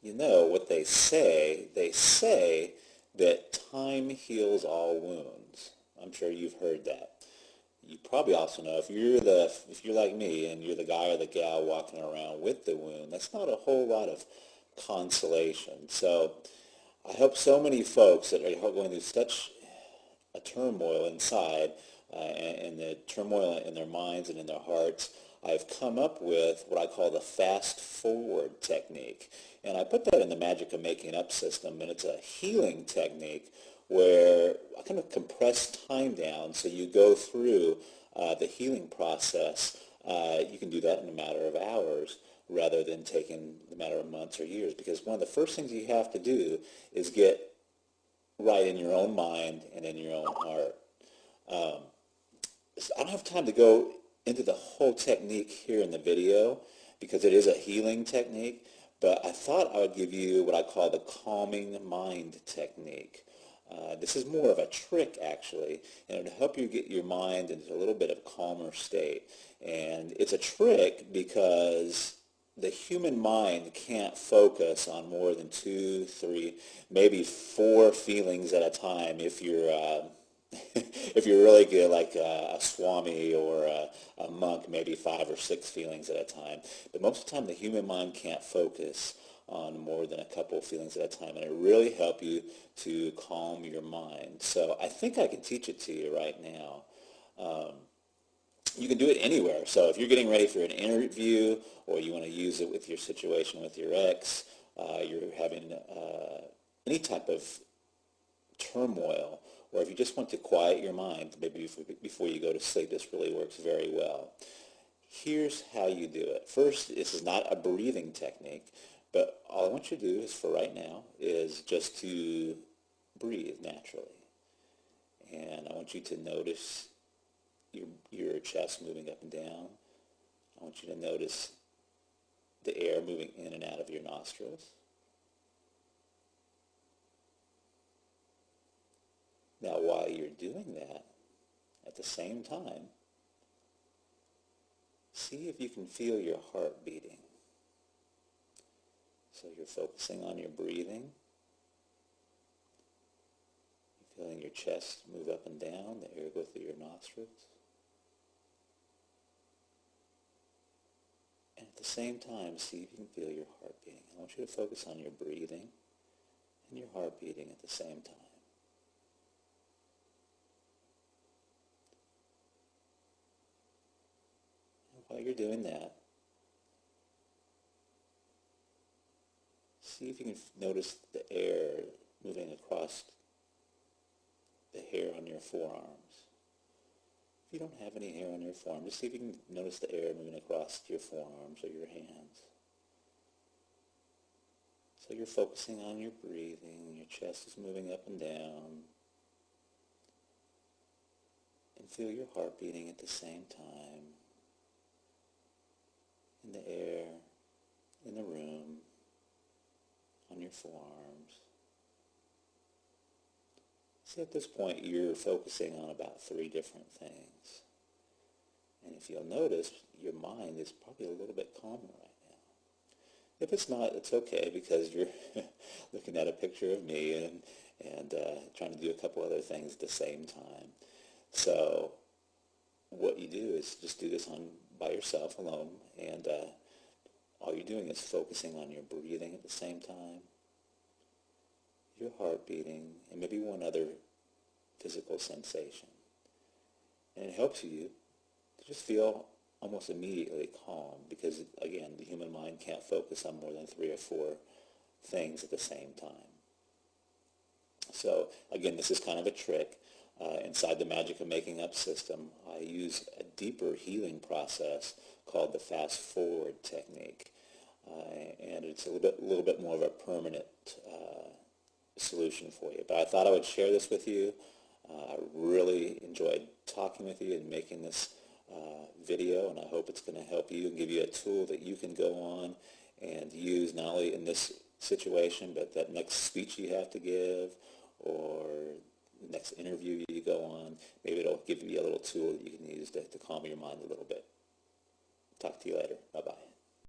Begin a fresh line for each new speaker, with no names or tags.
you know what they say that time heals all wounds. I'm sure you've heard that. You probably also know if you're like me and you're the guy or the gal walking around with the wound, that's not a whole lot of consolation. So I hope so many folks that are going through such a turmoil inside and the turmoil in their minds and in their hearts, I've come up with what I call the fast forward technique. And I put that in the Magic of Making Up system, and it's a healing technique where I kind of compress time down so you go through the healing process. You can do that in a matter of hours rather than taking the matter of months or years, because one of the first things you have to do is get right in your own mind and in your own heart. Um, so I don't have time to go into the whole technique here in the video because it is a healing technique, but I thought I would give you what I call the calming mind technique. This is more of a trick, actually, and it'll help you get your mind into a little bit of calmer state. And it's a trick because the human mind can't focus on more than two, three, maybe four feelings at a time if you're if you're really good, like a swami or a monk, maybe five or six feelings at a time. But most of the time, the human mind can't focus on more than a couple of feelings at a time, and it really help you to calm your mind. So I think I can teach it to you right now. Um, you can do it anywhere. So if you're getting ready for an interview, or you want to use it with your situation with your ex, you're having any type of turmoil, or if you just want to quiet your mind, maybe before you go to sleep, this really works very well. Here's how you do it. First, this is not a breathing technique, but all I want you to do is, for right now, is just to breathe naturally. And I want you to notice your chest moving up and down. I want you to notice the air moving in and out of your nostrils. Now, while you're doing that, at the same time, see if you can feel your heart beating. So you're focusing on your breathing. You're feeling your chest move up and down, the air go through your nostrils. And at the same time, see if you can feel your heart beating. I want you to focus on your breathing and your heart beating at the same time. And while you're doing that, see if you can notice the air moving across the hair on your forearms. If you don't have any hair on your forearm, just see if you can notice the air moving across your forearms or your hands. So you're focusing on your breathing, your chest is moving up and down, and feel your heart beating at the same time, in the air, in the room, on your forearms. See, at this point, you're focusing on about three different things. And if you'll notice, your mind is probably a little bit calmer right now. If it's not, it's okay, because you're looking at a picture of me and trying to do a couple other things at the same time. So what you do is just do this by yourself, alone, and all you're doing is focusing on your breathing at the same time, your heart beating, and maybe one other physical sensation. And it helps you to just feel almost immediately calm, because, again, the human mind can't focus on more than three or four things at the same time. So, again, this is kind of a trick. Inside the Magic of Making Up system, I use a deeper healing process called the fast forward technique. And it's a little bit more of a permanent solution for you. But I thought I would share this with you. I really enjoyed talking with you and making this video, and I hope it's going to help you and give you a tool that you can go on and use not only in this situation, but that next speech you have to give, or the next interview you go on. Maybe it'll give you a little tool that you can use to calm your mind a little bit. Talk to you later. Bye-bye.